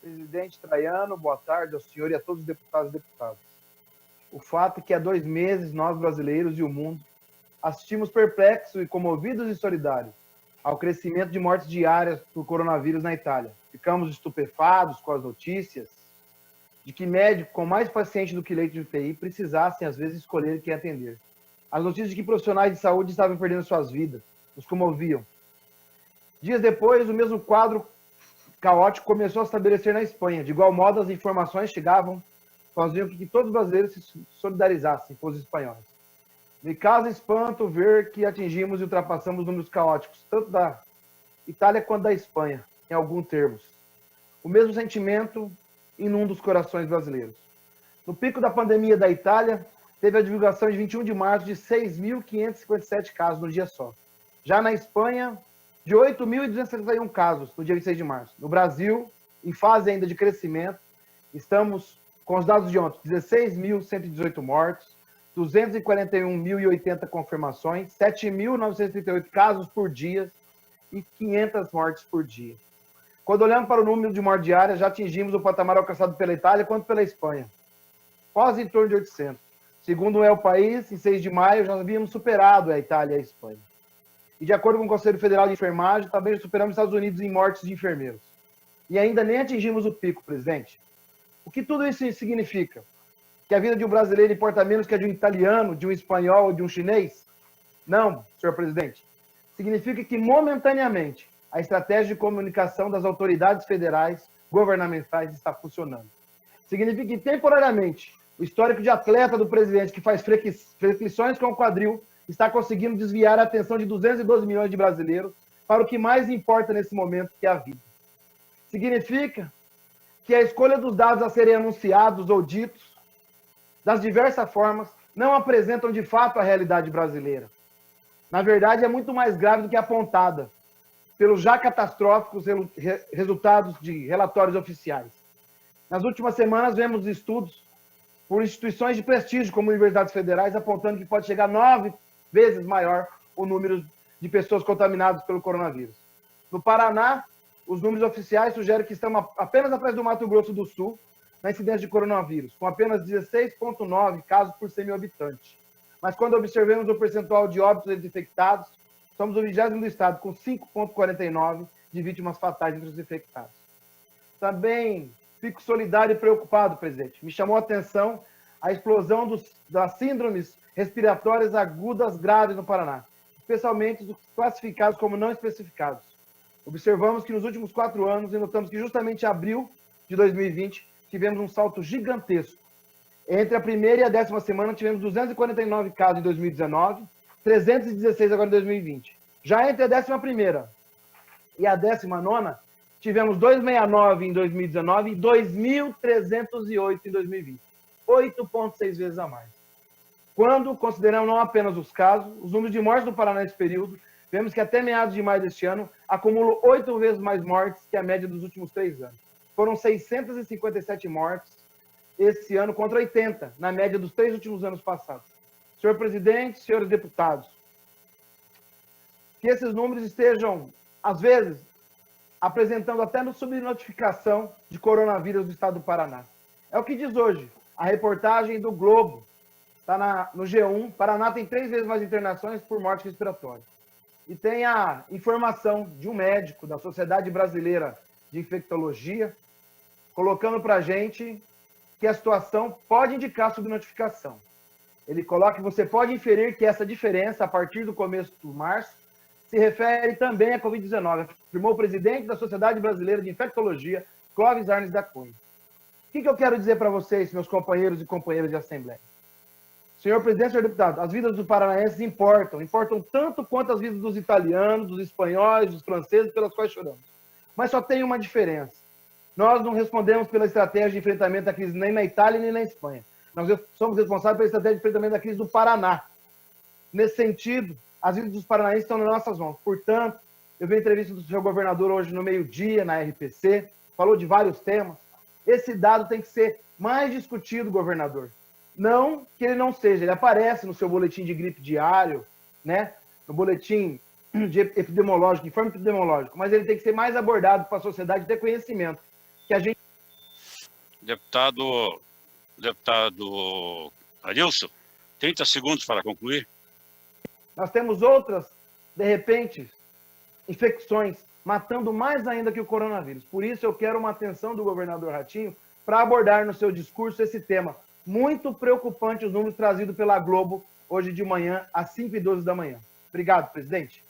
Presidente Traiano, boa tarde ao senhor e a todos os deputados e deputadas. O fato é que há 2 meses nós, brasileiros e o mundo, assistimos perplexos e comovidos e solidários ao crescimento de mortes diárias por coronavírus na Itália. Ficamos estupefados com as notícias de que médico com mais paciente do que leito de UTI precisassem, às vezes, escolher quem atender. As notícias de que profissionais de saúde estavam perdendo suas vidas nos comoviam. Dias depois, o mesmo quadro caótico começou a se estabelecer na Espanha. De igual modo, as informações chegavam, faziam com que todos os brasileiros se solidarizassem com os espanhóis. Me causa espanto ver que atingimos e ultrapassamos números caóticos, tanto da Itália quanto da Espanha, em alguns termos. O mesmo sentimento inunda os corações brasileiros. No pico da pandemia da Itália, teve a divulgação de 21 de março de 6.557 casos no dia só. Já na Espanha, de 8.271 casos no dia 26 de março. No Brasil, em fase ainda de crescimento, estamos com os dados de ontem, 16.118 mortos, 241.080 confirmações, 7.938 casos por dia e 500 mortes por dia. Quando olhamos para o número de mortes diárias, já atingimos o patamar alcançado pela Itália quanto pela Espanha, quase em torno de 800. Segundo o País, em 6 de maio, já havíamos superado a Itália e a Espanha. E de acordo com o Conselho Federal de Enfermagem, também superamos os Estados Unidos em mortes de enfermeiros. E ainda nem atingimos o pico, presidente. O que tudo isso significa? Que a vida de um brasileiro importa menos que a de um italiano, de um espanhol ou de um chinês? Não, senhor presidente. Significa que, momentaneamente, a estratégia de comunicação das autoridades federais, governamentais, está funcionando. Significa que, temporariamente, o histórico de atleta do presidente, que faz flexões com o quadril, está conseguindo desviar a atenção de 212 milhões de brasileiros para o que mais importa nesse momento, que é a vida. Significa que a escolha dos dados a serem anunciados ou ditos, das diversas formas, não apresentam de fato a realidade brasileira. Na verdade, é muito mais grave do que apontada pelos já catastróficos resultados de relatórios oficiais. Nas últimas semanas, vemos estudos por instituições de prestígio, como universidades federais, apontando que pode chegar a 9 vezes maior o número de pessoas contaminadas pelo coronavírus. No Paraná, os números oficiais sugerem que estamos apenas atrás do Mato Grosso do Sul na incidência de coronavírus, com apenas 16,9 casos por 100 mil habitantes. Mas quando observamos o percentual de óbitos entre infectados, somos o 20º do estado, com 5,49 de vítimas fatais entre os infectados. Também fico solidário e preocupado, presidente. Me chamou a atenção a explosão das síndromes respiratórias agudas graves no Paraná, especialmente os classificados como não especificados. Observamos que nos últimos 4 anos, e notamos que justamente em abril de 2020, tivemos um salto gigantesco. Entre a primeira e a 10ª semana, tivemos 249 casos em 2019, 316 agora em 2020. Já entre a 11ª e a 19ª, tivemos 269 em 2019 e 2.308 em 2020. 8,6 vezes a mais. Quando consideramos não apenas os casos, os números de mortes do Paraná nesse período, vemos que até meados de maio deste ano, acumulou 8 vezes mais mortes que a média dos últimos 3 anos. Foram 657 mortes esse ano contra 80, na média dos 3 últimos anos passados. Senhor presidente, senhores deputados, que esses números estejam, às vezes, apresentando até no subnotificação de coronavírus do estado do Paraná. É o que diz hoje a reportagem do Globo, está no G1, Paraná tem 3 vezes mais internações por morte respiratória. E tem a informação de um médico da Sociedade Brasileira de Infectologia, colocando para a gente que a situação pode indicar subnotificação. Ele coloca que você pode inferir que essa diferença, a partir do começo de março, se refere também à Covid-19, afirmou o presidente da Sociedade Brasileira de Infectologia, Clóvis Arnes da Cunha. O que eu quero dizer para vocês, meus companheiros e companheiras de Assembleia? Senhor presidente, senhor deputado, as vidas dos paranaenses importam tanto quanto as vidas dos italianos, dos espanhóis, dos franceses, pelas quais choramos. Mas só tem uma diferença. Nós não respondemos pela estratégia de enfrentamento da crise nem na Itália nem na Espanha. Nós somos responsáveis pela estratégia de enfrentamento da crise do Paraná. Nesse sentido, as vidas dos paranaenses estão nas nossas mãos. Portanto, eu vi a entrevista do senhor governador hoje no meio-dia, na RPC, falou de vários temas. Esse dado tem que ser mais discutido, governador. Não que ele não seja, ele aparece no seu boletim de gripe diário, né? No boletim de epidemiológico, informe epidemiológico, mas ele tem que ser mais abordado para a sociedade ter conhecimento que a gente Deputado Adilson, 30 segundos para concluir. Nós temos outras, de repente, infecções, matando mais ainda que o coronavírus. Por isso, eu quero uma atenção do governador Ratinho para abordar no seu discurso esse tema. Muito preocupante os números trazidos pela Globo hoje de manhã, às 5h12 da manhã. Obrigado, presidente.